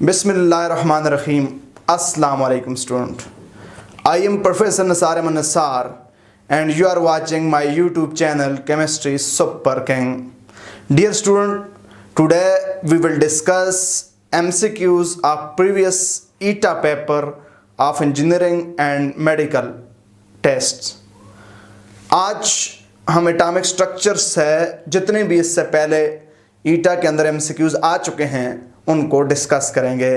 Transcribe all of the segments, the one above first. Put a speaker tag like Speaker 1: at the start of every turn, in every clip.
Speaker 1: Bismillahirrahmanirrahim. Assalamu alaikum student. I am Professor Nasar Ahmed Nassar and you are watching my YouTube channel Chemistry Super King. Dear student, today we will discuss MCQs of previous ETA paper of engineering and medical tests. आज हम atomic structure से जितने भी इससे पहले ईटा के अंदर MCQs आ चुके हैं उनको डिस्कस करेंगे।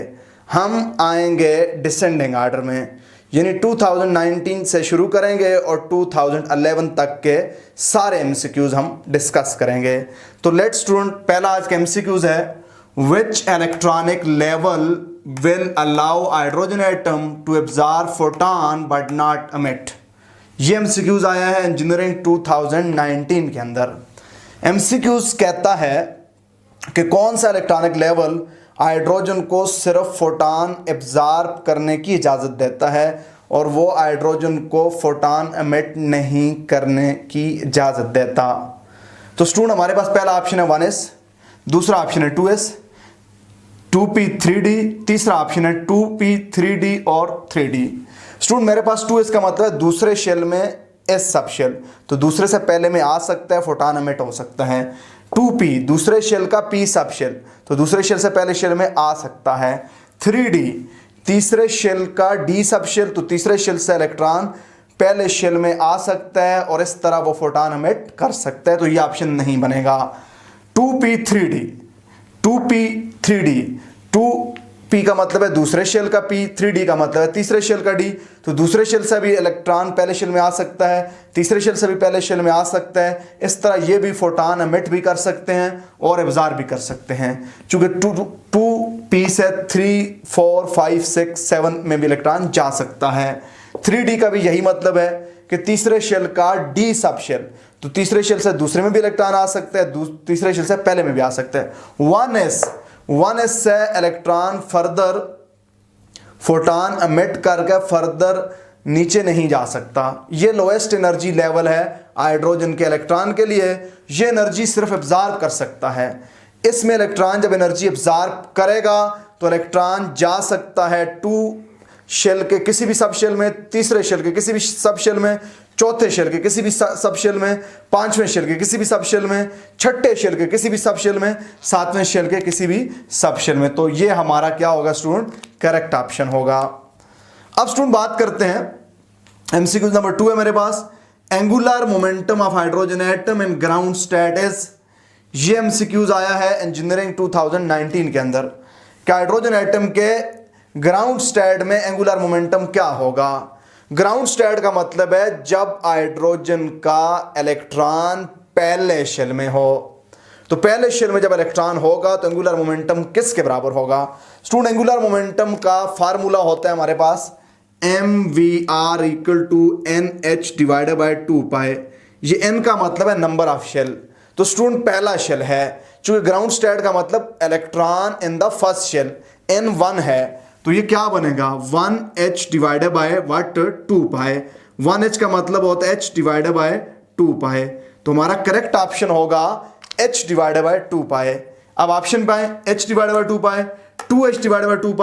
Speaker 1: हम आएंगे डिसेंडिंग ऑर्डर में, यानी 2019 से शुरू करेंगे और 2011 तक के सारे MCQs हम डिस्कस करेंगे। तो लेट्स स्टूडेंट, पहला आज का MCQs है, which electronic level will allow hydrogen atom to absorb photon but not emit. ये MCQs आया है इंजीनियरिंग 2019 के अंदर। MCQs कहता है कि कौन सा इलेक्ट्रॉनिक लेवल हाइड्रोजन को सिर्फ फोटॉन एब्जॉर्ब करने की इजाज़त देता है और वो हाइड्रोजन को फोटॉन एमिट नहीं करने की इजाज़त देता। तो स्टूडेंट, हमारे पास पहला ऑप्शन है 1s, दूसरा ऑप्शन है 2s, 2p 3d, तीसरा ऑप्शन है 2p 3d और 3d। स्टूडेंट, मेरे पास 2s का मतलब है दूसरे शेल में s सब शेल, तो दूसरे से पहले में आ सकता है, फोटॉन एमिट हो सकता है। 2p दूसरे शेल का p सब शेल, तो दूसरे शेल से पहले शेल में आ सकता है। 3d तीसरे शेल का d सब शेल, तो तीसरे शेल से इलेक्ट्रॉन पहले शेल में आ सकता है और इस तरह वो फोटॉन एमिट कर सकता है, तो ये ऑप्शन नहीं बनेगा। 2p 3d, 2p 3d, 2p का मतलब है दूसरे शेल का p, 3d का मतलब है तीसरे शेल का d, तो दूसरे शेल से भी इलेक्ट्रॉन पहले शेल में आ सकता है, तीसरे शेल से भी पहले शेल में आ सकता है। इस तरह ये भी फोटॉन एमिट भी कर सकते हैं और एब्जॉर्ब भी कर सकते हैं। चूंकि 2p से 3, 4, 5, 6, 7 में भी इलेक्ट्रॉन जा सकता है। 3d का भी यही मतलब है कि तीसरे शेल का d सब शेल, तो तीसरे शेल से दूसरे में भी इलेक्ट्रॉन आ सकता है, तीसरे शेल से पहले में भी आ सकता है। 1s से इलेक्ट्रॉन फर्दर फोटॉन एमिट करके फर्दर नीचे नहीं जा सकता। ये लोएस्ट एनर्जी लेवल है हाइड्रोजन के इलेक्ट्रॉन के लिए, ये एनर्जी सिर्फ एब्जॉर्ब कर सकता है। इसमें इलेक्ट्रॉन जब एनर्जी एब्जॉर्ब करेगा तो इलेक्ट्रॉन जा सकता है 2 शेल के किसी भी सब शेल में, तीसरे शेल के किसी भी सब शेल में, चौथे शेल के किसी भी सब शेल में, पांचवें शेल के किसी भी सब शेल में, छठे शेल के किसी भी सब शेल में, सातवें शेल के किसी भी सब शेल में। तो ये हमारा क्या होगा स्टूडेंट? करेक्ट ऑप्शन होगा। अब स्टूडेंट बात करते हैं MCQ नंबर 2 है मेरे पास, angular momentum of hydrogen atom in ground state is. ये MCQs आया है इंजीनियरिंग 2019 के अंदर कि हाइड्रोजन एटम के ग्राउंड स्टेट में एंगुलर मोमेंटम क्या होगा। ग्राउंड स्टेट का मतलब है जब हाइड्रोजन का इलेक्ट्रॉन पहले शेल में हो, तो पहले शेल में जब इलेक्ट्रॉन होगा तो एंगुलर मोमेंटम किसके बराबर होगा? स्टूडेंट, एंगुलर मोमेंटम का फार्मूला होता है हमारे पास mvr equal to nh divided by 2π। ये n का मतलब है नंबर ऑफ शेल, तो स्टूडेंट पहला शेल है, चूंकि ग्राउंड स्टेट का मतलब electron in the first shell, n 1 है, तो ये क्या बनेगा 1h divided by what 2π। 1h का मतलब होता है h डिवाइडेड बाय 2π, तो हमारा करेक्ट ऑप्शन होगा h डिवाइडेड बाय 2π। अब ऑप्शन पाए h divided by 2π, 2h divided by 2π,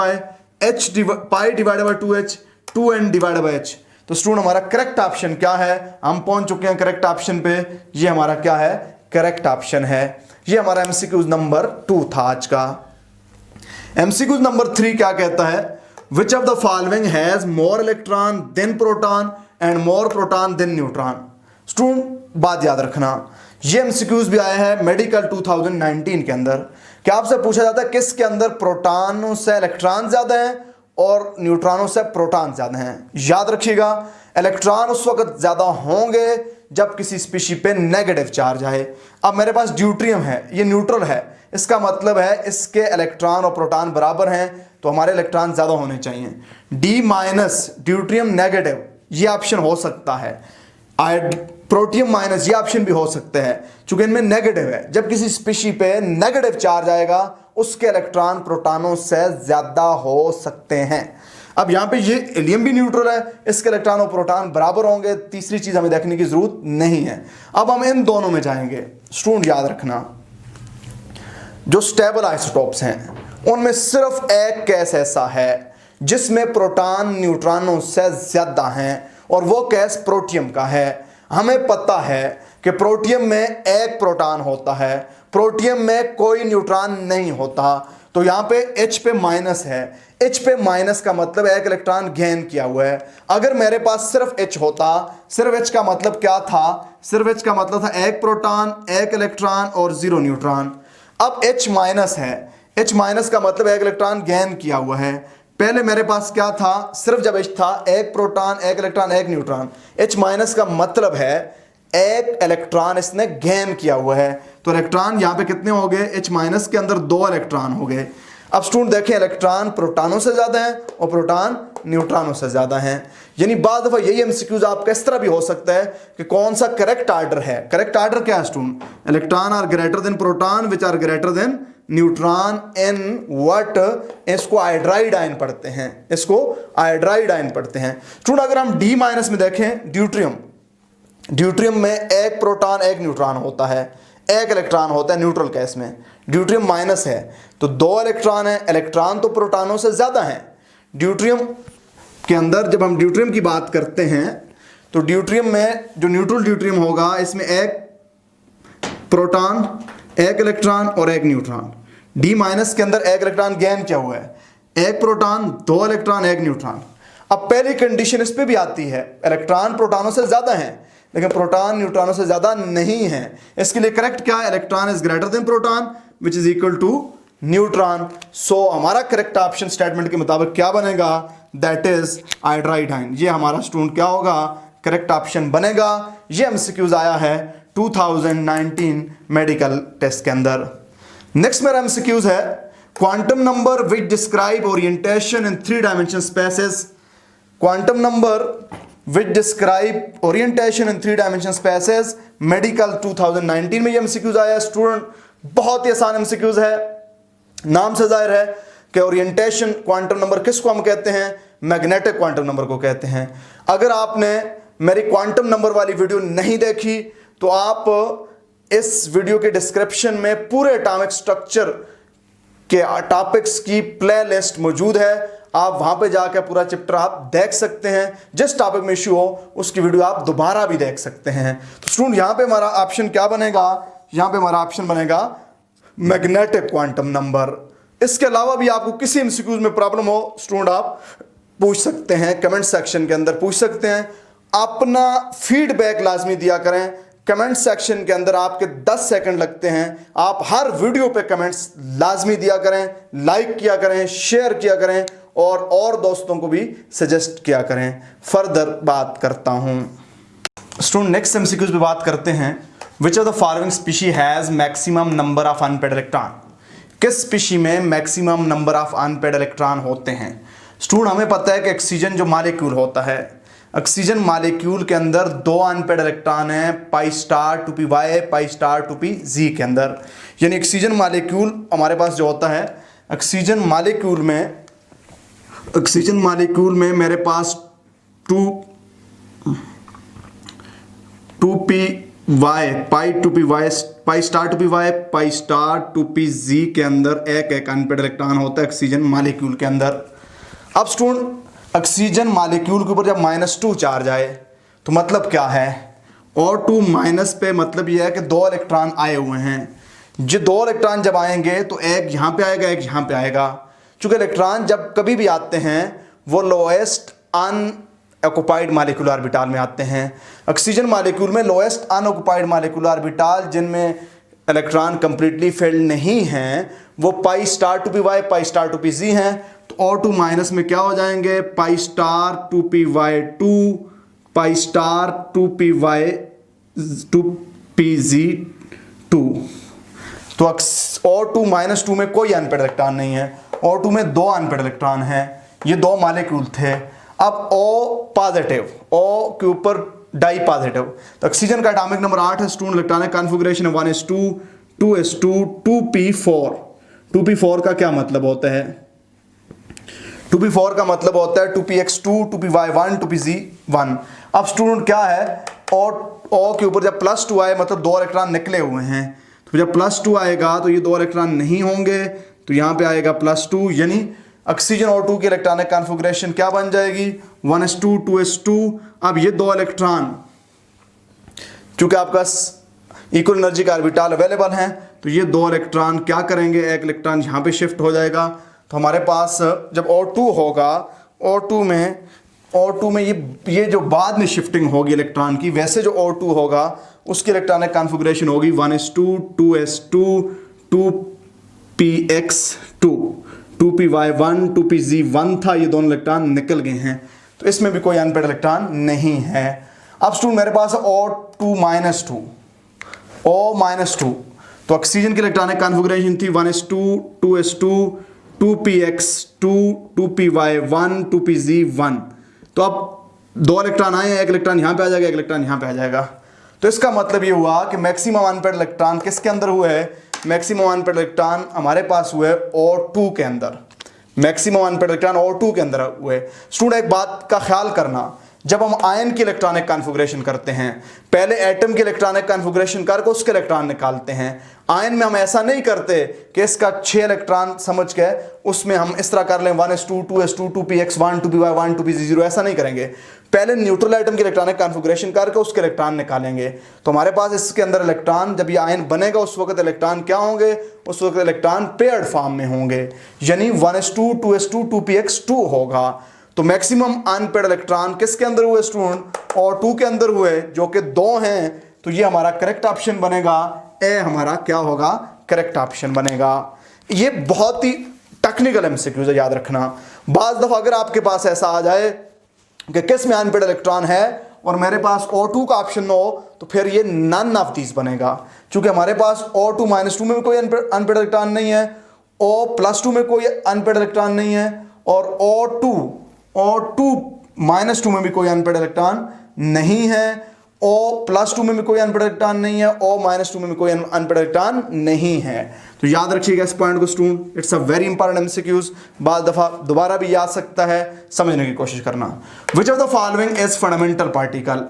Speaker 1: h pi divided by 2h, 2n divided by h। तो स्टूडेंट हमारा करेक्ट ऑप्शन क्या है? हम पहुंच चुके हैं करेक्ट ऑप्शन पे। ये हमारा क्या है? करेक्ट ऑप्शन है। ये हमारा MCQ नंबर 2 था आज का। MCQ नंबर 3 क्या कहता है? Which of the following has more electron than proton and more proton than neutron. Student बात याद रखना, ये MCQs भी आया है मेडिकल 2019 के अंदर, क्या आपसे पूछा जाता है किसके अंदर प्रोटॉनों से इलेक्ट्रॉन ज्यादा हैं और न्यूट्रॉनों से प्रोटॉन ज्यादा हैं। याद रखिएगा, इलेक्ट्रॉन उस वक्त ज्यादा होंगे जब किसी स्पीशी पे नेगेटिव चार्ज आए। अब मेरे पास ड्यूट्रियम है, ये न्यूट्रल है, इसका मतलब है इसके इलेक्ट्रॉन और प्रोटॉन बराबर हैं, तो हमारे इलेक्ट्रॉन ज्यादा होने चाहिए। D- ड्यूट्रियम नेगेटिव, ये ऑप्शन हो सकता है। प्रोटियम माइनस, ये ऑप्शन भी हो सकते हैं, चूंकि इनमें नेगेटिव है। जब किसी स्पीशी पे नेगेटिव चार्ज आएगा उसके इलेक्ट्रॉन प्रोटॉनों से ज्यादा हो सकते हैं। अब यहां पे ये हीलियम भी न्यूट्रल है, इसके इलेक्ट्रॉन और प्रोटॉन बराबर होंगे, तीसरी चीज हमें देखने की जरूरत नहीं है। अब हम इन दोनों में जाएंगे। स्टूडेंट याद रखना, जो स्टेबल आइसोटोप्स हैं उनमें सिर्फ एक केस ऐसा है जिसमें प्रोटॉन न्यूट्रॉनों से ज्यादा हैं और वो केस प्रोटियम का है। हमें पता है कि प्रोटियम में एक प्रोटॉन होता है, प्रोटियम में कोई न्यूट्रॉन नहीं होता। तो यहाँ पे H पे माइनस है, H पे माइनस का मतलब एक इलेक्ट्रॉन गेन किया हुआ है। अगर मेरे पास सिर्फ H होता, सिर्फ H का मतलब क्या था, सिर्फ H का मतलब था एक प्रोटॉन, एक इलेक्ट्रॉन और 0 न्यूट्रॉन। अब H माइनस है, H माइनस का मतलब एक इलेक्ट्रॉन गेन किया हुआ है। पहले मेरे पास क्या था, सिर्फ जब H था एक प्रोटॉन, एक इलेक्ट्रॉन, एक न्यूट्रॉन। H माइनस का मतलब है एक इलेक्ट्रॉन इसने गेन किया हुआ है। तो इलेक्ट्रॉन यहाँ पे कितने हो गए, H माइनस के अंदर 2 इलेक्ट्रॉन हो गए। अब स्टूडेंट देखें, इलेक्ट्रॉन प्रोटॉनों से ज्यादा है और प्रोटॉन न्यूट्रॉनों से ज्यादा है। यानी बाद दफा यही एमसीक्यूज आपका इस तरह भी हो सकता है कि कौन सा करेक्ट आर्डर है। करेक्ट आर्डर क्या है student, electron are greater than proton which are greater than neutron in what, इसको हाइड्राइड आयन पढ़ते हैं, इसको हाइड्राइड आयन पढ़ते हैं। स्टूडेंट अगर हम डी माइनस में देखें, ड्यूट्रियम, ड्यूट्रियम में एक प्रोटॉन एक न्यूट्रॉन होता है, एक इलेक्ट्रॉन होता है न्यूट्रल केस में। ड्यूट्रियम माइनस है तो 2 इलेक्ट्रॉन है, इलेक्ट्रॉन तो प्रोटॉनों से ज्यादा है। ड्यूट्रियम के अंदर जब हम ड्यूट्रियम की बात करते हैं तो ड्यूट्रियम में जो न्यूट्रल ड्यूट्रियम होगा इसमें एक प्रोटॉन, एक इलेक्ट्रॉन और एक न्यूट्रॉन। डी माइनस के अंदर एक इलेक्ट्रॉन गेन क्या हुआ है, एक प्रोटॉन, 2 इलेक्ट्रॉन, एक न्यूट्रॉन। अब पहली कंडीशन इस पे भी आती है, इलेक्ट्रॉन प्रोटॉनों से ज्यादा है लेकिन प्रोटॉन न्यूट्रॉनों से ज्यादा नहीं है। इसके लिए करेक्ट क्या है, electron is greater than proton which is equal to neutron. So हमारा करेक्ट ऑप्शन स्टेटमेंट के मुताबिक क्या बनेगा, दैट इज हाइड्राइड आयन। ये हमारा स्टूडेंट क्या होगा, करेक्ट ऑप्शन बनेगा। ये एमसीक्यूज आया है 2019 मेडिकल टेस्ट के अंदर। नेक्स्ट मेरा एमसीक्यूज है, quantum number which describe orientation in 3 dimension spaces. Quantum number which describe orientation in 3 dimension spaces, medical 2019 में ये एमसीक्यूज आया है स्टूडेंट। बहुत ही आसान एमसीक्यूज है, नाम से जाहिर है कि ओरिएंटेशन क्वांटम नंबर किसको हम कहते हैं, मैग्नेटिक क्वांटम नंबर को कहते हैं। अगर आपने मेरी क्वांटम नंबर वाली वीडियो नहीं देखी तो आप इस वीडियो के डिस्क्रिप्शन में पूरे एटॉमिक स्ट्रक्चर के टॉपिक्स की प्लेलिस्ट मौजूद है, आप वहां पे जाकर पूरा चैप्टर आप देख सकते हैं। जिस टॉपिक में इश्यू हो उसकी वीडियो आप दोबारा भी देख सकते हैं। तो स्टूडेंट यहां पे हमारा ऑप्शन क्या बनेगा, यहां पे हमारा ऑप्शन बनेगा मैग्नेटिक क्वांटम नंबर। इसके अलावा भी आपको किसी एमसीक्यूज में प्रॉब्लम हो स्टूडेंट आप पूछ सकते हैं, कमेंट सेक्शन के अंदर पूछ सकते हैं। अपना फीडबैक लाजमी दिया करें। कमेंट सेक्शन के अंदर आपके 10 सेकंड लगते हैं, आप हर वीडियो पे कमेंट्स लाजमी दिया करें, लाइक किया करें, शेयर किया करें और दोस्तों को भी सजेस्ट किया करें। फर्दर बात करता हूं स्टूडेंट, नेक्स्ट एमसीक्यूज पे बात करते हैं। विच of the following species has maximum number of unpaired electron. किस स्पीशी में maximum number of unpaired electron होते हैं। स्टूडेंट हमें पता है कि ऑक्सीजन जो मॉलिक्यूल होता है, ऑक्सीजन मॉलिक्यूल के अंदर 2 अनपेड इलेक्ट्रॉन है, pi star 2p y, pi star 2p z के अंदर। यानी ऑक्सीजन मॉलिक्यूल हमारे पास जो होता है, ऑक्सीजन मॉलिक्यूल में मेरे पास 2p y, पाई 2p y, pi star 2p y, pi star 2p z के अंदर एक अनपेड इलेक्ट्रॉन होता है ऑक्सीजन मॉलिक्यूल के अंदर। अब स्टूडेंट ऑक्सीजन मॉलिक्यूल के ऊपर जब -2 चार्ज आए तो मतलब क्या है, और 2 माइनस पे मतलब यह है कि 2 इलेक्ट्रॉन आए हुए हैं। जो 2 इलेक्ट्रॉन जब आएंगे तो एक यहाँ पे आएगा, एक यहाँ पे आएगा। चूंकि इलेक्ट्रॉन जब कभी भी आते हैं वो लोएस्ट अनऑक्युपाइड मॉलिक्यूलर ऑर्बिटल में आते हैं। ऑक्सीजन मॉलिक्यूल में लोएस्ट अनऑक्युपाइड मॉलिक्यूलर ऑर्बिटल जिनमें इलेक्ट्रॉन कंप्लीटली फिल्ड नहीं हैं वो pi star 2p y, pi star 2p z हैं। तो और 2 माइनस में क्या हो जाएंगे, pi star 2p y 2, pi star 2p y 2p z 2। तो और 2 माइनस 2 में कोई अनपेड इलेक्ट्रॉन नहीं है, और 2 में 2 अनपेड इलेक्ट्रॉन है। ये 2 मॉलिक्यूल थे। अब O पॉजिटिव, O के ऊपर डाई पॉजिटिव। तो ऑक्सीजन का एटॉमिक नंबर 8 है स्टूडेंट, इलेक्ट्रॉनिक कॉन्फ़िगरेशन है 1s2 2s2 2p4। 2p4 का क्या मतलब होता है, 2p4 का मतलब होता है 2px2 2py1 2pz1। अब स्टूडेंट क्या है, और O के ऊपर जब +2 आए मतलब 2 इलेक्ट्रॉन निकले हुए हैं, तो जब +2 आएगा तो ये 2 इलेक्ट्रॉन नहीं होंगे, तो तो यहाँ पे आएगा +2, यानी ऑक्सीजन O2 की इलेक्ट्रॉनिक कॉन्फ़िगरेशन क्या बन जाएगी 1s2 2s2। अब ये दो इलेक्ट्रॉन चूंकि आपका इक्वल एनर्जी का ऑर्बिटल अवेलेबल हैं, तो ये दो इलेक्ट्रॉन क्या करेंगे, एक इलेक्ट्रॉन यहाँ पे शिफ्ट हो जाएगा। तो हमारे पास जब O2 होगा, O2 में ये जो बाद में शिफ्टिंग होगी इलेक्ट्रॉन की, वैसे जो O2 होगा उसकी इलेक्ट्रॉनिक कॉन्फ़िगरेशन होगी 1s2 2s2 2px2 2py1 2pz1 था, ये दोनों इलेक्ट्रॉन निकल गए हैं, तो इसमें भी कोई अनपेड इलेक्ट्रॉन नहीं है। अब स्टूडेंट मेरे पास O-2, तो ऑक्सीजन की इलेक्ट्रॉनिक कॉन्फ़िगरेशन थी 1s2 2s2 2px2 2py1 2pz1। तो अब दो इलेक्ट्रॉन आए हैं, एक इलेक्ट्रॉन यहाँ पे आ जाएगा, एक इलेक्ट्रॉन यहाँ पे आ जाएगा। तो इसका मतलब ये हुआ कि मैक्सिमम अनपेड इलेक्ट्रॉन किसके अंदर हुए हैं, मैक्सिमम अनपेड इलेक्ट्रॉन हमारे पास हुए O2 के अंदर, मैक्सिमम अनपेड इलेक्ट्रॉन O2 के अंदर हुए। स्टूडेंट एक बात का ख्याल करना, जब हम आयन की इलेक्ट्रॉनिक कॉन्फ़िगरेशन करते हैं, पहले एटम की इलेक्ट्रॉनिक कॉन्फ़िगरेशन करके उसके इलेक्ट्रॉन निकालते हैं। आयन में हम ऐसा नहीं करते कि इसका 6 इलेक्ट्रॉन समझ के उसमें हम इस तरह कर लें 1s2 2s2 2px1 2py1 2pz0, ऐसा नहीं करेंगे। पहले न्यूट्रल एटम की इलेक्ट्रॉनिक कॉन्फ़िगरेशन करके उसके इलेक्ट्रॉन निकालेंगे। तो हमारे पास इसके अंदर इलेक्ट्रॉन, जब ये आयन बनेगा उस वक्त इलेक्ट्रॉन क्या होंगे, उस वक्त इलेक्ट्रॉन पेयर्ड फॉर्म में होंगे, यानी 1s2 2s2 2px2 होगा। तो मैक्सिमम अनपेड इलेक्ट्रॉन किसके अंदर हुए स्टूडेंट, O2 के अंदर हुए, जो कि 2 हैं। तो ये हमारा करेक्ट ऑप्शन बनेगा, ए हमारा क्या होगा, करेक्ट ऑप्शन बनेगा। ये बहुत ही टेक्निकल एमसीक्यूज है, याद रखना। बाज दफा अगर आपके पास ऐसा आ जाए कि किस में अनपेड इलेक्ट्रॉन है और मेरे पास O2 का ऑप्शन हो, तो फिर ये नन ऑफ दीज बनेगा, क्योंकि हमारे पास O2 -2 में भी कोई अनपेड इलेक्ट्रॉन नहीं है, O+2 में कोई अनपेड इलेक्ट्रॉन नहीं है, और O2 -2 में भी कोई अनपेड इलेक्ट्रॉन नहीं है, O+2 में भी कोई अनपेड इलेक्ट्रॉन नहीं है, O-2 में भी कोई अनपेड इलेक्ट्रॉन नहीं है। तो याद रखिएगा इस पॉइंट को student, it's a very important MCQs, बाद दफा दोबारा भी याद सकता है, समझने की कोशिश करना। विच of the following is fundamental particle.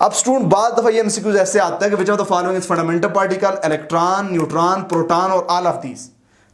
Speaker 1: अब स्टूडेंट बाद दफा ये एमसीक्यूज ऐसे आता है कि विच of the following is fundamental particle, electron, neutron, proton और ऑल ऑफ दीज।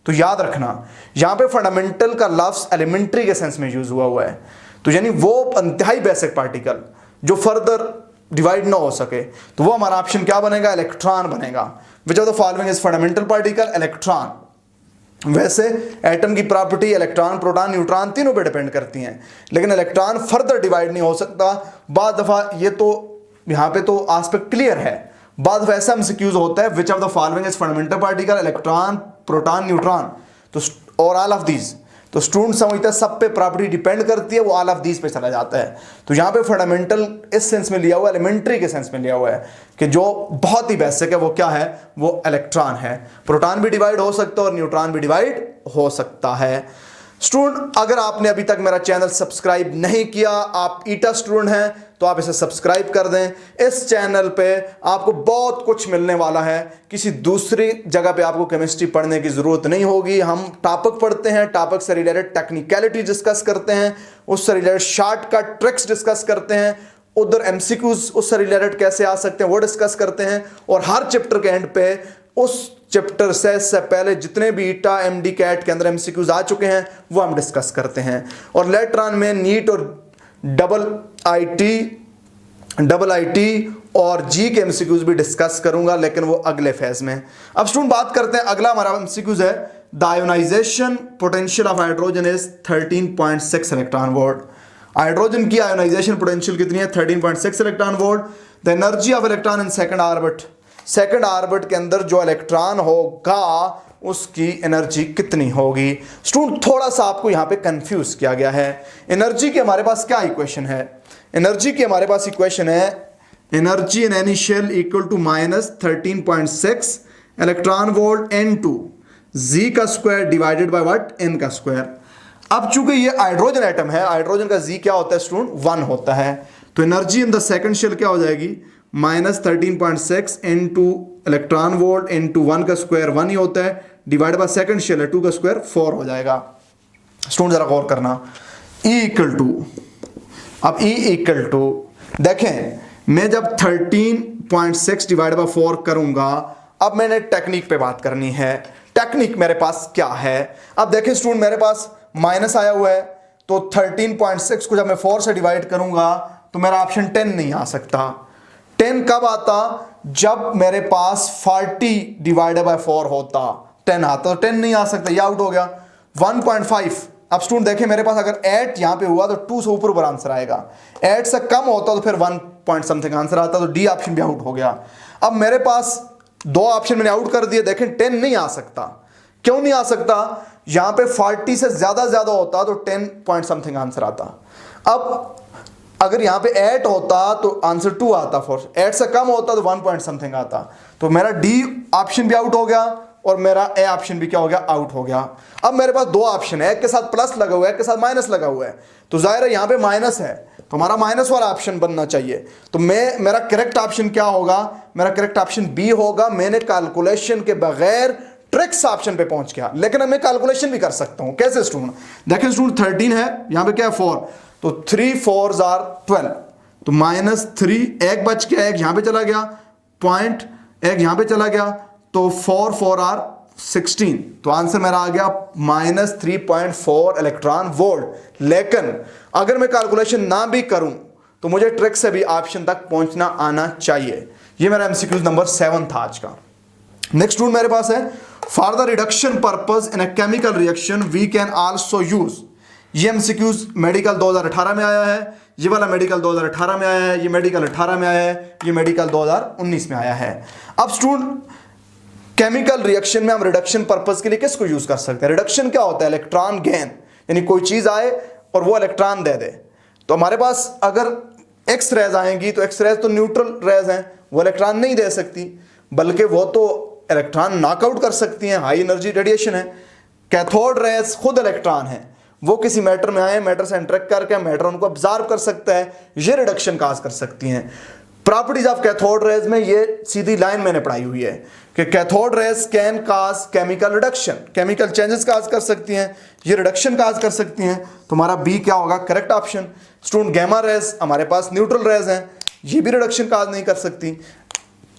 Speaker 1: तो याद रखना यहां पे फंडामेंटल का लफ्ज एलिमेंट्री के सेंस में यूज हुआ है, तो यानी वो इंतहाई बेसिक पार्टिकल जो फर्दर डिवाइड ना हो सके, तो वो हमारा ऑप्शन क्या बनेगा, इलेक्ट्रॉन बनेगा। विच of the following is fundamental particle, electron. वैसे एटम की प्रॉपर्टी इलेक्ट्रॉन, प्रोटॉन, न्यूट्रॉन तीनों पे डिपेंड करती हैं, लेकिन इलेक्ट्रॉन फर्दर डिवाइड नहीं हो सकता। बाद दफा ये तो यहाँ पे तो आस्पेक्ट क्लियर है, बाद दफा ऐसा एमसीक्यूज होता है which of the following is fundamental particle, electron, proton, neutron, तो और ऑल ऑफ दीज। तो स्टूडेंट समझते हैं सब पे प्रॉपर्टी डिपेंड करती है, वो ऑल ऑफ दीज पे चला जाता है। तो यहाँ पे फंडामेंटल इस सेंस में लिया हुआ है, एलिमेंट्री के सेंस में लिया हुआ है कि जो बहुत ही बेसिक है वो क्या है, वो इलेक्ट्रॉन है। प्रोटॉन भी डिवाइड हो सकता है और न्यूट्रॉन भी डिवाइड हो सकता है। स्टूडेंट अगर आपने अभी तक मेरा चैनल सब्सक्राइब नहीं किया, आप ईटा स्टूडेंट हैं, तो आप इसे सब्सक्राइब कर दें। इस चैनल पे आपको बहुत कुछ मिलने वाला है, किसी दूसरी जगह पे आपको केमिस्ट्री पढ़ने की ज़रूरत नहीं होगी। हम टॉपिक पढ़ते हैं, टॉपिक से रिलेटेड टेक्निकलिटी डिस्कस करते हैं, उससे रिलेटेड शॉर्टकट ट्रिक्स डिस्कस करते हैं, उधर एमसीक्यूज उससे रिलेटेड कैसे आ सकते हैं वो डिस्कस करते हैं, और हर चैप्टर के एंड पे उस चैप्टर से पहले जितने भी ईटा एमडी कैट के अंदर एमसीक्यूज आ चुके हैं वो हम डिस्कस करते हैं। और लेटर ऑन में नीट और डबल आईटी और जी के एमसीक्यूज भी डिस्कस करूंगा, लेकिन वो अगले फेज में। अब स्टूडेंट बात करते हैं, अगला हमारा एमसीक्यूज है the ionization potential of hydrogen is 13.6 electron volt. Hydrogen की आयोनाइजेशन पोटेंशियल कितनी है, 13.6 electron volt. The energy of electron in second orbit, second orbit के अंदर जो इलेक्ट्रॉन होगा उसकी एनर्जी कितनी होगी। स्टूडेंट थोड़ा सा आपको यहाँ पे कंफ्यूज किया गया है। एनर्जी की हमारे पास क्या इक्वेशन है, एनर्जी की हमारे पास इक्वेशन है energy in any shell equal to -13.6 electron volt n2 z का square divided by what, n का स्क्वायर। अब चूंकि ये हाइड्रोजन एटम है, हाइड्रोजन का z क्या होता है स्टूडेंट, 1 होता है, तो energy in the second shell क्या हो जाएगी, -13.6 into इलेक्ट्रॉन वोल्ट into 1 का स्क्वायर 1 ही होता है, डिवाइड बाय सेकंड शेल है 2 का स्क्वायर 4 हो जाएगा। स्टूडेंट जरा गौर करना, E इक्वल टू, अब E इक्वल टू देखें, मैं जब 13.6 डिवाइड बाय 4 करूंगा, अब मैंने टेक्निक पे बात करनी है। टेक्निक मेरे पास क्या है। अब देखिए स्टूडेंट, मेरे पास माइनस आया हुआ है, तो 13.6 को जब मैं 4 से डिवाइड करूंगा तो मेरा ऑप्शन 10 नहीं आ सकता। 10 कब आता? जब मेरे पास 40 डिवाइडेड बाय 4 होता, 10 आता, तो 10 नहीं आ सकता, ये आउट हो गया। 1.5। अब स्टूडेंट देखें, मेरे पास अगर 8 यहां पे हुआ तो 2 से ऊपर आंसर आएगा, 8 से कम होता तो फिर 1 पॉइंट समथिंग आंसर आता, तो डी ऑप्शन भी आउट हो गया। अब मेरे पास 2 ऑप्शन मैंने आउट कर दिए। देखें 10 नहीं आ सकता। क्यों नहीं आ सकता? यहां पे 40 से ज्यादा होता तो 10 पॉइंट समथिंग आंसर आता। अब अगर यहां पे 8 होता तो आंसर 2 आता, 8 से कम होता तो 1 पॉइंट समथिंग आता। तो मेरा डी ऑप्शन भी आउट हो गया और मेरा ए ऑप्शन भी क्या हो गया? आउट हो गया। अब मेरे पास 2 ऑप्शन है, एक के साथ प्लस लगा हुआ है, एक के साथ माइनस लगा हुआ है, तो जाहिर है यहां पे माइनस है, तो हमारा माइनस वाला ऑप्शन बनना चाहिए। तो मेरा करेक्ट ऑप्शन क्या होगा? मेरा करेक्ट ऑप्शन बी होगा। मैंने कैलकुलेशन के बगैर ट्रिक्स ऑप्शन पे पहुंच गया, लेकिन अब मैं कैलकुलेशन भी कर सकता हूं। कैसे स्टूडेंट? देखिए स्टूडेंट 13 है, यहां पे क्या है 4, तो 3 4s are 12, तो -3, एक बच गया, एक यहां पे चला गया, पॉइंट एक यहां पे चला गया, तो 4 4 are 16, तो आंसर मेरा आ गया -3.4 इलेक्ट्रॉन वोल्ट। लेकिन अगर मैं कैलकुलेशन ना भी करूं तो मुझे ट्रिक से भी ऑप्शन तक पहुंचना आना चाहिए। ये मेरा एमसीक्यूज नंबर 7 था आज का। नेक्स्ट रूल मेरे पास है, for the reduction purpose in a chemical reaction we can also use. ये एमसीक्यूज मेडिकल 2018 में आया है, ये वाला मेडिकल 2018 में आया है, ये मेडिकल 18 में आया है, ये मेडिकल 2019 में आया है। अब स्टूडेंट केमिकल रिएक्शन में हम रिडक्शन पर्पस के लिए किसको यूज कर सकते हैं? रिडक्शन क्या होता है? इलेक्ट्रॉन गेन, यानी कोई चीज आए और वो इलेक्ट्रॉन दे दे। तो हमारे पास अगर एक्स रेज आएंगी तो एक्स रेज तो न्यूट्रल रेज हैं, वो इलेक्ट्रॉन नहीं दे सकती, बल्कि वो तो इलेक्ट्रॉन नॉकआउट कर सकती हैं, हाई एनर्जी रेडिएशन है। कैथोड रेज खुद इलेक्ट्रॉन है, वो किसी मैटर में आए, मैटर से इंटरेक्ट करके मैटर उनको ऑब्जर्व कर सकता है, ये रिडक्शन काज कर सकती हैं। प्रॉपर्टीज ऑफ कैथोड रेज में ये सीधी लाइन मैंने पढ़ाई हुई है कि cathode rays can cause chemical reduction, chemical changes cause कर सकती हैं, ये रिडक्शन काज कर सकती हैं। तो हमारा बी क्या होगा? Correct option. Student gamma rays हमारे पास न्यूट्रल रेज हैं, ये भी रिडक्शन काज नहीं कर सकती।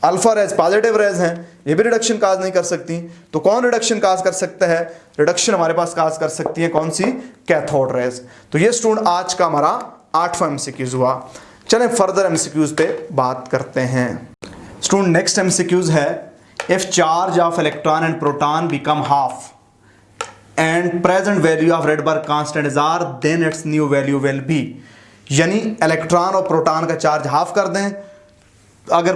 Speaker 1: अल्फा रेज पॉजिटिव रेज हैं, ये भी रिडक्शन काज नहीं कर सकती। तो कौन रिडक्शन काज कर सकता है? रिडक्शन हमारे पास काज कर सकती है कौन सी? Cathode rays. तो ये स्टूडेंट आज का हमारा 8वां एमसीक्यूज हुआ। चलें फर्दर एमसीक्यूज पे बात करते हैं। स्टूडेंट नेक्स्ट एमसीक्यूज है, if charge of electron and proton become half and present value of Rydberg constant is R, then its new value will be. यानी इलेक्ट्रॉन और प्रोटॉन का चार्ज हाफ कर दें, अगर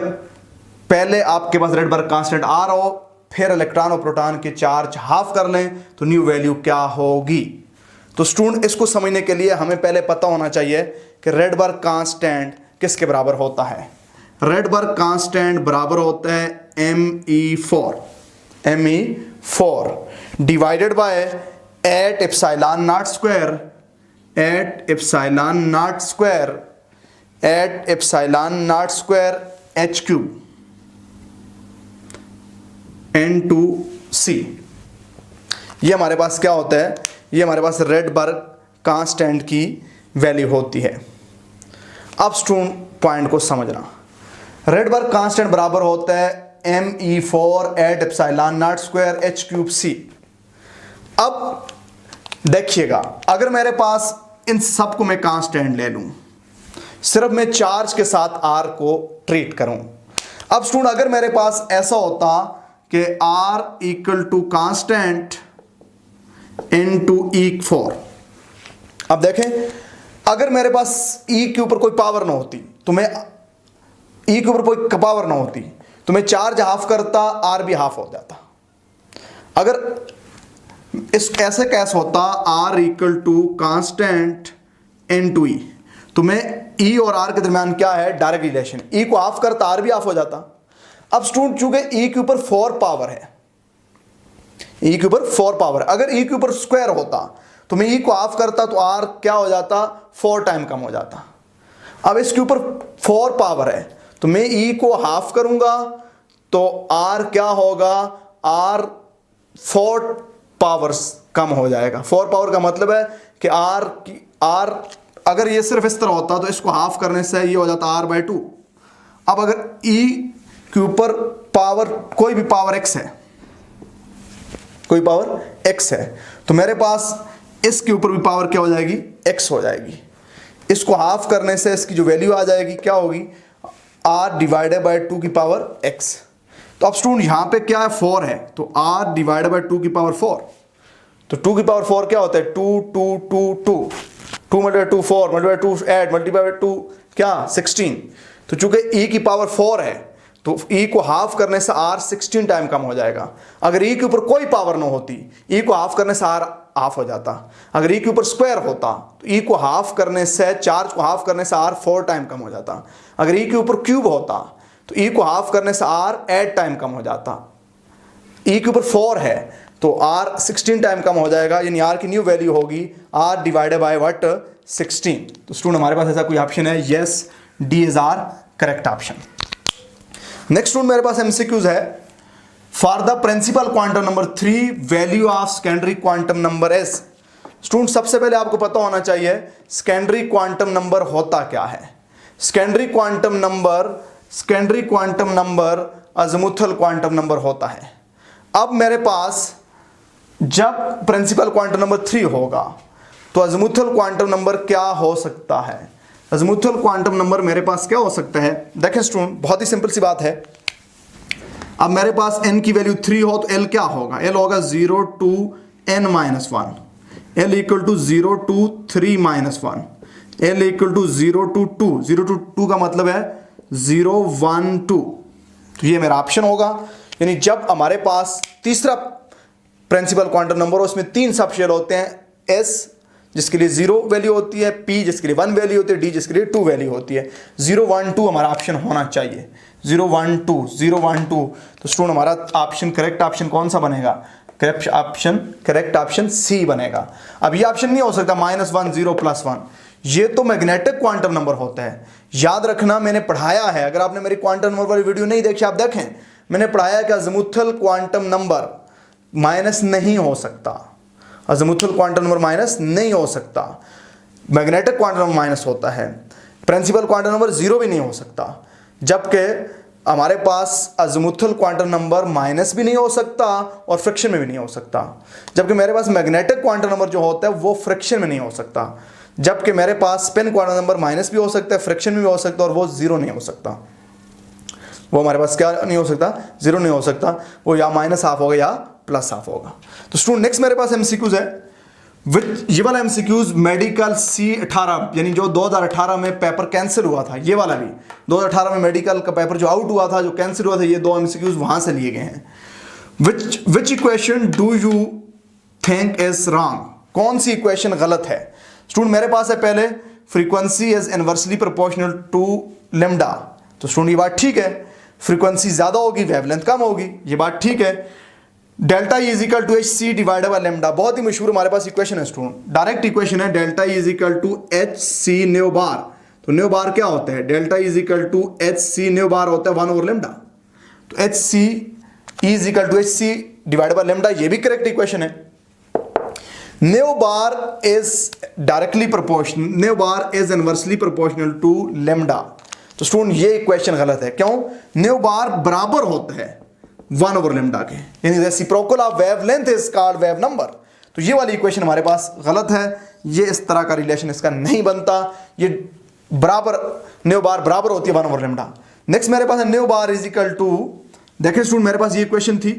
Speaker 1: पहले आपके पास रेडबर्ग कांस्टेंट आर हो, फिर इलेक्ट्रॉन और प्रोटॉन के चार्ज हाफ कर लें, तो न्यू वैल्यू क्या होगी? तो स्टूडेंट इसको समझने के लिए हमें पहले पता होना चाहिए कि रेडबर्ग कांस्टेंट किसके बराबर होता है। रेडबर्ग कांस्टेंट बराबर होता है Me4 divided by 8 epsilon not square, 8 epsilon not square, 8 epsilon not square h cube N2C। ये हमारे पास क्या होता है? ये हमारे पास रेडबर्ग कांस्टेंट की वैल्यू होती है। अब स्टूडेंट पॉइंट को समझना, रेडबर्ग कांस्टेंट बराबर होता है Me4 8 epsilon not square h cube C। अब देखिएगा, अगर मेरे पास इन सब को मैं कांस्टेंट ले लूं, सिर्फ मैं चार्ज के साथ R को ट्रीट करूं। अब स्टूडेंट अगर मेरे पास ऐसा होता कि R equal to constant into E4, अब देखें अगर मेरे पास E के ऊपर कोई पावर ना होती तो मैं E के ऊपर कोई पावर ना होती तो मैं चार्ज हाफ करता, R भी हाफ हो जाता। अगर इस ऐसे कैस होता R equal to constant into E, तो मैं E और R के दरमियान क्या है? डायरेक्ट रिलेशन, E को हाफ करता R भी हाफ हो जाता। अब स्टूडेंट चूंकि E के ऊपर 4 पावर है, E के ऊपर 4 पावर, अगर E के ऊपर स्क्वायर होता तो मैं E को हाफ करता तो R क्या हो जाता? 4 टाइम कम हो जाता। अब इसके ऊपर 4 पावर है तो मैं E को हाफ करूंगा तो R क्या होगा? R 4 पावर्स कम हो जाएगा। 4 पावर का मतलब है कि R अगर ये सिर्फ इस तरह होता तो इसको हाफ करने से ये हो जाता R/2। अब अगर E के ऊपर पावर कोई भी पावर x है, कोई पावर x है, तो मेरे पास इसके ऊपर भी पावर क्या हो जाएगी, x हो जाएगी। इसको हाफ करने से इसकी जो वैल्यू आ जाएगी क्या होगी, r डिवाइडेड बाय 2 की पावर x। तो अब स्टूडेंट यहाँ पे क्या है, 4 है, तो r डिवाइडेड बाय 2 की पावर 4। तो 2 की पावर 4 क्या होता है, 2 2 2 2 2 मल्टीप्लाई 2 4 मल्टीप्लाई 2 8 मल्टीप्लाई 2 क्या 16। तो चूंकि e की पावर 4 है तो e को हाफ करने से r 16 टाइम कम हो जाएगा। अगर e के ऊपर कोई पावर ना होती, e को हाफ करने से r हाफ हो जाता। अगर e के ऊपर स्क्वायर होता तो e को हाफ करने से, चार्ज को हाफ करने से r 4 टाइम कम हो जाता। अगर e के ऊपर क्यूब होता तो e को हाफ करने से r 8 टाइम कम हो जाता। e के ऊपर 4 है तो r 16 टाइम कम हो जाएगा, यानी r की न्यू वैल्यू होगी r डिवाइडेड बाय व्हाट 16। तो स्टूडेंट हमारे पास ऐसा कोई ऑप्शन है, yes D is our correct option. Next student मेरे पास एमसीक्यूज है, for the principal quantum number 3 value of secondary quantum number is. Student सबसे पहले आपको पता होना चाहिए सेकेंडरी क्वांटम नंबर होता क्या है। Secondary quantum number azimuthal quantum number होता है। अब मेरे पास जब प्रिंसिपल क्वांटम नंबर 3 होगा तो अज़मुथल क्वांटम नंबर क्या हो सकता है। अज़मुथल क्वांटम नंबर मेरे पास क्या हो सकता है, देखें स्टूडेंट बहुत ही सिंपल सी बात है। अब मेरे पास n की वैल्यू 3 हो तो l क्या होगा, l होगा 0 to n minus 1, l equal to 0 to 3 minus 1, l equal to 0 to 2, 0 to 2 का मतलब है 0 1 2। तो ये मेरा ऑप्शन होगा, यानी जब हमारे पास तीसरा प्रिंसिपल क्वांटम नंबर हो उसमें 3 सब शेल होते हैं, s जिसके लिए 0 वैल्यू होती है, p जिसके लिए 1 वैल्यू होती है, d जिसके लिए 2 वैल्यू होती है। 0 1 2 हमारा ऑप्शन होना चाहिए, 0 1 2 0 1 2। तो स्टूडेंट हमारा ऑप्शन करेक्ट ऑप्शन कौन सा बनेगा, करेक्ट ऑप्शन सी बनेगा। अब ये ऑप्शन नहीं हो सकता -1 0 +1, ये तो मैग्नेटिक क्वांटम नंबर होता है। याद रखना मैंने पढ़ाया है, अगर आपने मेरी क्वांटम नंबर वाली वीडियो नहीं देखी आप देखें, मैंने पढ़ाया है कि अज़मुथल क्वांटम नंबर माइनस नहीं हो सकता, अज़मुथल क्वांटम नंबर माइनस नहीं हो सकता, मैग्नेटिक क्वांटम नंबर माइनस होता है, प्रिंसिपल क्वांटम नंबर 0 भी नहीं हो सकता, जबकि हमारे पास अज़मुथल क्वांटम नंबर माइनस भी नहीं हो सकता और फ्रिक्शन में भी नहीं हो सकता, जबकि मेरे पास मैग्नेटिक क्वांटम नंबर जो होता है वो फ्रिक्शन में नहीं हो सकता, जबकि मेरे पास स्पिन क्वांटम नंबर माइनस भी हो सकता है, फ्रिक्शन में भी हो सकता है और वो 0 नहीं हो सकता। वो हमारे पास क्या नहीं हो सकता, 0 नहीं हो सकता, वो या -½ होगा या +½ होगा। तो स्टूडेंट नेक्स्ट मेरे पास एमसीक्यूज है, ये वाला एमसीक्यूज मेडिकल C18 यानी जो 2018 में पेपर कैंसिल हुआ था, ये वाला भी 2018 में मेडिकल का पेपर जो आउट हुआ था, जो कैंसिल हुआ था, ये 2 एमसीक्यूज वहां से लिए गए हैं। विच equation do you think is wrong, कौन सी इक्वेशन गलत है। स्टूडेंट मेरे पास है पहले frequency is inversely proportional to lambda, तो स्टूडेंट ये बात ठीक है, फ्रीक्वेंसी ज्यादा होगी वेवलेंथ कम होगी, ये बात ठीक है। Delta E is equal to H C divided by lambda, बहुत ही मशहूर हमारे पास इक्वेशन है स्टूडेंट, डायरेक्ट इक्वेशन है, delta E is equal to H C nu bar. तो न्यू बार क्या होता है, delta E is equal to H C nu bar होता है 1 ओवर लेमडा। तो H C is equal to H C divided by lambda, ये भी correct equation है। Nu bar is directly proportional, nu bar is inversely proportional to lambda. तो student ये equation गलत है, क्यों, न्यू बार बराबर होता है 1 ओवर लेमडा के, यानी reciprocal of wavelength is called wave number. तो ये वाली इक्वेशन हमारे पास गलत है, ये इस तरह का रिलेशन इसका नहीं बनता, ये बराबर न्यू बार बराबर होती है 1 ओवर लेमडा। नेक्स्ट मेरे पास है nu bar is equal to, देखें स्टूडेंट मेरे पास ये इक्वेशन थी,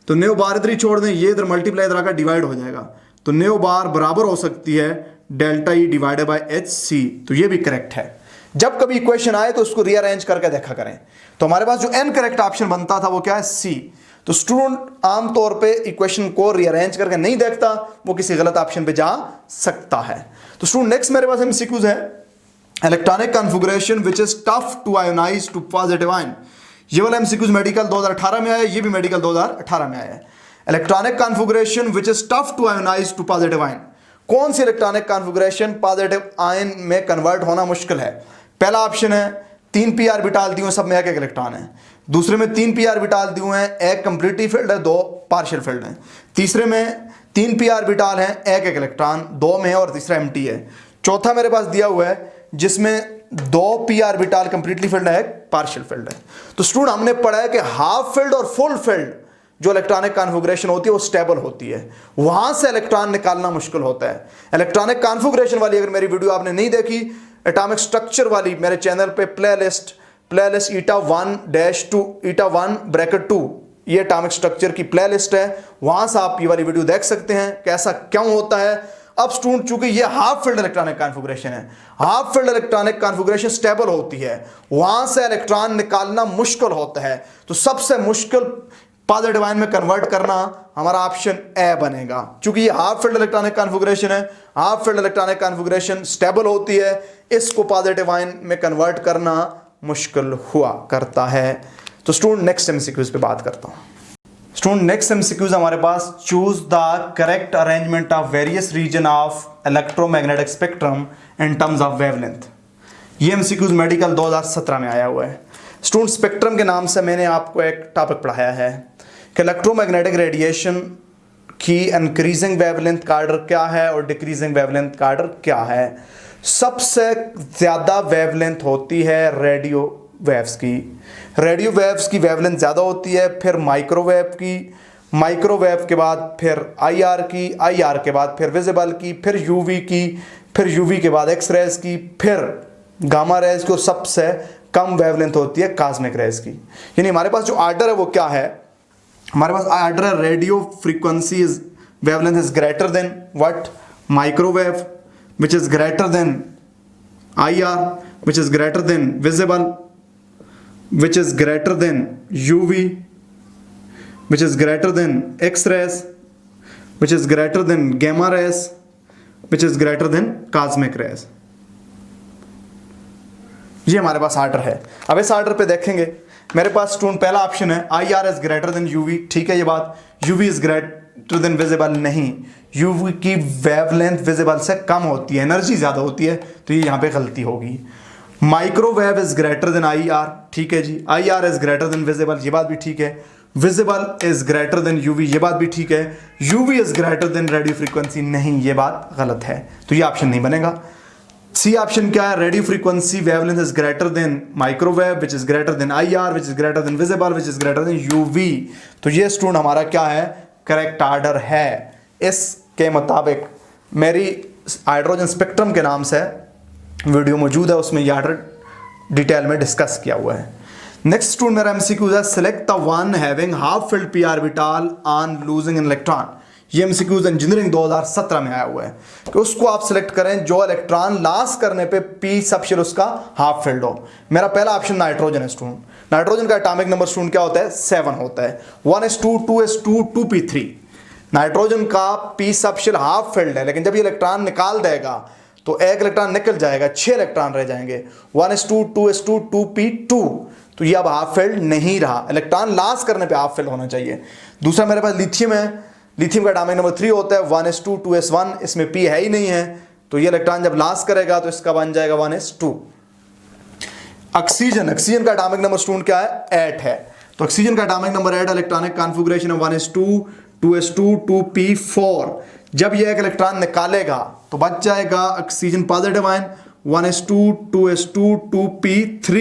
Speaker 1: तो न्यू बार इधर ही छोड़ दें, ये इधर मल्टीप्लाई इधर आकर डिवाइड हो जाएगा, तो न्यू बार बराबर हो सकती है delta E divided by h c, तो ये भी करेक्ट है। जब कभी इक्वेशन आए तो उसको रीअरेंज करके देखा करें। तो हमारे पास जो एन करेक्ट ऑप्शन बनता था वो क्या है, सी। तो स्टूडेंट आमतौर पे इक्वेशन को रीअरेंज करके नहीं देखता, वो किसी गलत ऑप्शन पे जा सकता है। तो स्टूडेंट नेक्स्ट मेरे पास एमसीक्यूज है, electronic configuration which is tough to ionise to positive ion. ये वाला एमसीक्यूज मेडिकल 2018 में आया, ये भी मेडिकल 2018 में आया है। Electronic configuration which is tough to ionise to positive ion, कौन सी इलेक्ट्रॉनिक कॉन्फ़िगरेशन पॉजिटिव आयन में कन्वर्ट होना मुश्किल है। पहला ऑप्शन है 3 p ऑर्बिटल दिए हुए, सब में एक इलेक्ट्रॉन है। दूसरे में 3 p ऑर्बिटल दिए हुए हैं, एक कंप्लीटली फिल्ड है, 2 पार्शियल फिल्ड है। तीसरे में 3 p ऑर्बिटल है, एक इलेक्ट्रॉन, 2 में है और तीसरा एम्प्टी है। चौथा मेरे पास दिया हुआ है जिसमें 2 p ऑर्बिटल कंप्लीटली फिल्ड है, एक पार्शियल फिल्ड है। तो स्टूडेंट हमने पढ़ा है कि हाफ फिल्ड और फुल फिल्ड जो इलेक्ट्रॉनिक कॉन्फ़िगरेशन होती है वो स्टेबल होती है, वहां से इलेक्ट्रॉन निकालना मुश्किल होता है। इलेक्ट्रॉनिक कॉन्फ़िगरेशन वाली अगर मेरी वीडियो आपने नहीं देखी, एटॉमिक स्ट्रक्चर वाली मेरे चैनल पे प्लेलिस्ट eta1-2 eta1-2 ये एटॉमिक स्ट्रक्चर की प्लेलिस्ट है, वहां से आप ये वाली वीडियो देख सकते हैं कैसा क्यों होता है। अब स्टूडेंट चूंकि ये हाफ फील्ड इलेक्ट्रॉनिक कॉन्फ़िगरेशन है, half field electronic configuration stable होती है, वहां से इलेक्ट्रॉन निकालना मुश्किल होता है, तो सबसे मुश्किल पॉजिटिव आयन में कन्वर्ट करना हमारा ऑप्शन ए बनेगा। चूंकि ये हाफ फील्ड इलेक्ट्रॉनिक कॉन्फ़िगरेशन है, half field electronic configuration stable होती है, इसको पॉजिटिव आयन में कन्वर्ट करना मुश्किल हुआ करता है। तो स्टूडेंट नेक्स्ट एमसीक्यूज पे बात करता हूं। स्टूडेंट नेक्स्ट एमसीक्यूज हमारे पास, choose the correct arrangement of various region of electromagnetic spectrum in terms of wavelength. ये एमसीक्यूज मेडिकल 2017 में आया हुआ है। स्टूडेंट स्पेक्ट्रम के नाम से मैंने आपको एक टॉपिक पढ़ाया है कि इलेक्ट्रोमैग्नेटिक रेडिएशन की इंक्रीजिंग वेवलेंथ का आर्डर क्या है और डिक्रीजिंग वेवलेंथ का आर्डर क्या है। सबसे ज़्यादा वेवलेंथ होती है रेडियो वेव्स की, रेडियो वेव्स की वेवलेंथ ज़्यादा होती है, फिर माइक्रोवेव की, माइक्रोवेव के बाद फिर आईआर की, आईआर के बाद फिर विजिबल की, फिर यूवी की, फिर यूवी के बाद एक्स रेज की, फिर गामा रेज की, और सबसे कम वेवलेंथ होती है कॉस्मिक रेज की। यानी हमारे पास जो आर्डर है वो क्या है, हमारे पास आर्डर है radio frequency is wavelength is greater then what, microwave which is greater than IR, which is greater than visible, which is greater than UV, which is greater than X-rays, which is greater than gamma rays, which is greater than cosmic rays। ये हमारे पास order है। अब इस order पे देखेंगे, मेरे पास student पहला option है IR is greater then UV, ठीक है ये बात। UV is greater then visible, नहीं, UV की वेवलेंथ विजिबल से कम होती है, एनर्जी ज़्यादा होती है, तो ये यहाँ पे गलती होगी। Microwave is greater then IR, ठीक है जी। IR is greater then visible, ये बात भी ठीक है। Visible is greater then UV, ये बात भी ठीक है। UV is greater then radio frequency, नहीं, ये बात गलत है, तो ये ऑप्शन नहीं बनेगा। सी ऑप्शन क्या है, radio frequency wavelength is greater then microwave which is greater then IR which is greater then visible which is greater then UV। तो ये स्टूडेंट हमारा क्या है, करेक्ट आर्डर है। इसके मुताबिक मेरी हाइड्रोजन स्पेक्ट्रम के नाम से वीडियो मौजूद है, उसमें ये आर्डर डिटेल में डिस्कस किया हुआ है। नेक्स्ट स्टूडेंट मेरा एमसीक्यू है, select the one having half field p orbital on losing an electron. ये एमसीक्यूज इंजीनियरिंग 2017 में आया हुआ है कि उसको आप सिलेक्ट करें जो इलेक्ट्रॉन लॉस करने पे p सबशेल उसका हाफ फील्ड हो। मेरा पहला ऑप्शन नाइट्रोजन है स्टूडेंट। नाइट्रोजन का एटॉमिक नंबर स्टूडेंट क्या होता है, 7 होता है, 1s2 2s2 2p3। नाइट्रोजन का p सबशेल हाफ फील्ड है, लेकिन जब ये इलेक्ट्रॉन निकाल देगा तो एक इलेक्ट्रॉन निकल जाएगा, 6 इलेक्ट्रॉन रह जाएंगे, 1s2 2s2 2p2। तो ये अब हाफ फील्ड नहीं रहा, इलेक्ट्रॉन लॉस करने पे हाफ फील्ड होना चाहिए। दूसरा मेरे पास लिथियम है, लिथियम का एटॉमिक नंबर 3 होता है, 1s2 2s1, इसमें p है ही नहीं है, तो ये इलेक्ट्रॉन जब लॉस करेगा तो इसका बन जाएगा 1s2। ऑक्सीजन, ऑक्सीजन का एटॉमिक नंबर स्टूडेंट क्या है, 8 है, तो ऑक्सीजन का एटॉमिक नंबर 8, इलेक्ट्रॉनिक कॉन्फ़िगरेशन है 1s2 2s2 2p4। जब ये एक इलेक्ट्रॉन निकालेगा तो बच जाएगा oxygen positive ion 1s2 2s2 2p3।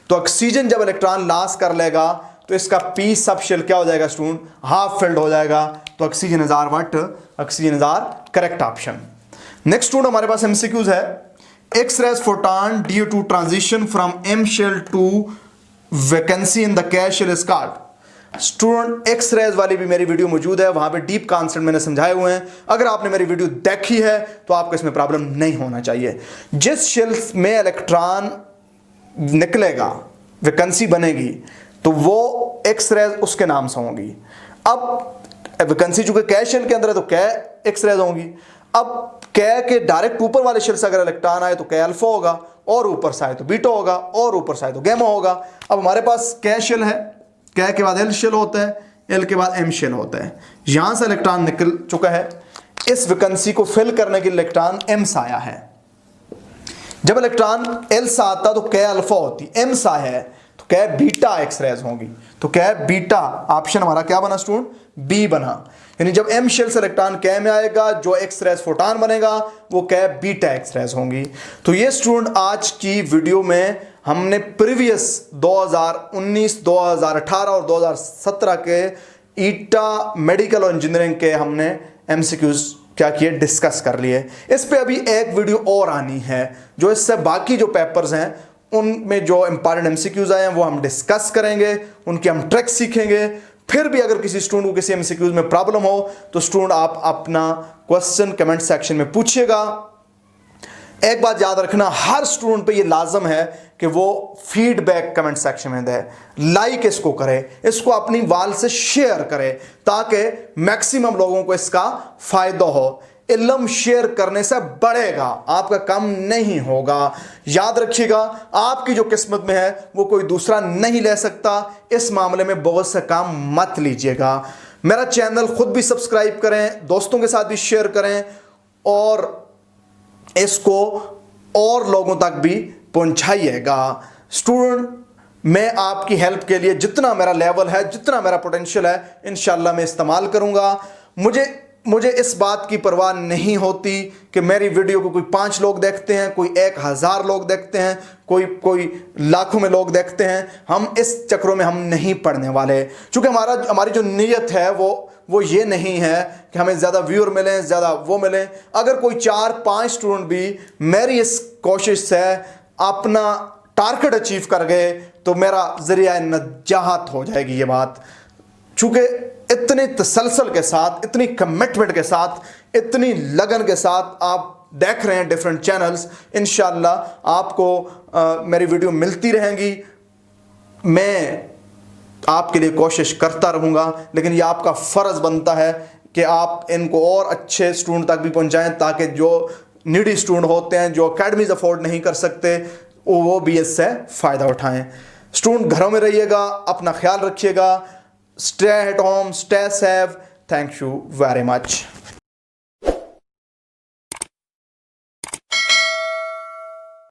Speaker 1: तो ऑक्सीजन जब इलेक्ट्रॉन लॉस कर लेगा तो इसका p सबशेल क्या हो जाएगा स्टूडेंट, हाफ फील्ड हो जाएगा। तो oxygen is our what, oxygen is our correct option. Next student हमारे पास एमसीक्यूज है, X rays photon due to transition from M shell to vacancy in the K shell is called. Student X rays वाली भी मेरी video मौजूद है, वहां पे डीप कॉन्सेप्ट मैंने समझाए हुए हैं। अगर आपने मेरी वीडियो देखी है तो आपको इसमें प्रॉब्लम नहीं होना चाहिए। जिस शेल में इलेक्ट्रॉन निकलेगा, वैकेंसी बनेगी, तो वो एक्स रेज उसके नाम से होंगी। अब वैकेंसी चूंकि कै शेल के अंदर है तो कै एक्स रेज होंगी। अब कै के डायरेक्ट ऊपर वाले शेल से अगर इलेक्ट्रॉन आए तो कै अल्फा होगा, और ऊपर से आए तो बीटा होगा, और ऊपर से आए तो गैमा होगा। अब हमारे पास कै शेल है, कै के बाद एल शेल होता है, एल के बाद एम शेल होता है। यहां से इलेक्ट्रॉन निकल चुका है, इस वैकेंसी को फिल करने के लिए इलेक्ट्रॉन एम से आया है। जब इलेक्ट्रॉन एल से आता तो कै अल्फा होती, एम से है तो कै बीटा एक्स रेज होंगी। तो कै बीटा ऑप्शन हमारा क्या बना स्टूडेंट, बी बना। यानी जब एम शेल से इलेक्ट्रॉन कै में आएगा, जो एक्स रेज फोटॉन बनेगा वो कै बीटा एक्स रेज होंगी। तो ये स्टूडेंट आज की वीडियो में हमने प्रीवियस 2019, 2018 और 2017 के ईटा मेडिकल और इंजीनियरिंग के हमने MCQs क्या किए, डिस्कस कर लिए। इस पे अभी एक वीडियो और आनी है जो इससे बाकी जो पेपर्स हैं उनमें जो इंपॉर्टेंट MCQs आए हैं वो हम डिस्कस करेंगे, उनके हम ट्रिक्स सीखेंगे। फिर भी अगर किसी स्टूडेंट को किसी MCQs में प्रॉब्लम हो तो स्टूडेंट आप अपना क्वेश्चन कमेंट सेक्शन में पूछिएगा। एक बात याद रखना, हर स्टूडेंट पे ये लाजम है कि वो फीडबैक कमेंट सेक्शन में दे, लाइक इसको करे, इसको अपनी वाल से शेयर करे ताकि मैक्सिमम लोगों को इसका फायदा हो। इल्म शेयर करने से बढ़ेगा, आपका कम नहीं होगा। याद रखिएगा, आपकी जो किस्मत में है वो कोई दूसरा नहीं ले सकता। इस मामले में बहुत से काम मत लीजिएगा। मेरा चैनल खुद भी सब्सक्राइब करें, दोस्तों के साथ भी शेयर करें और इसको और लोगों तक भी पहुंचाइएगा। स्टूडेंट, मैं आपकी हेल्प के लिए जितना मेरा लेवल है, जितना मेरा पोटेंशियल है, इंशाल्लाह मैं इस्तेमाल करूंगा। मुझे इस बात की परवाह नहीं होती कि मेरी वीडियो को कोई 5 लोग देखते हैं, कोई 1000 लोग देखते हैं, कोई लाखों में लोग देखते हैं। हम इस चक्रों में हम नहीं पढ़ने वाले, क्योंकि हमारी जो नीयत है वो ये नहीं है कि हमें ज़्यादा व्यूअर मिलें, ज़्यादा वो मिलें। अगर कोई 4-5 स्टूडेंट भी मेरी इस कोशिश से अपना टारगेट अचीव कर गए तो मेरा ज़रिया नजात हो जाएगी ये बात। चूँकि इतने तसलसल के साथ, इतनी कमिटमेंट के साथ, इतनी लगन के साथ आप देख रहे हैं डिफरेंट चैनल्स, इंशाल्लाह आपको मेरी वीडियो मिलती रहेंगी। मैं आपके लिए कोशिश करता रहूँगा, लेकिन ये आपका फ़र्ज़ बनता है कि आप इनको और अच्छे स्टूडेंट तक भी पहुँचाएँ ताकि जो नीडी स्टूडेंट होते हैं, जो अकेडमीज अफोर्ड नहीं कर सकते, वो भी इससे फ़ायदा उठाएँ। स्टूडेंट, घरों में रहिएगा, अपना ख्याल रखिएगा। Stay at home, stay safe. Thank you very much.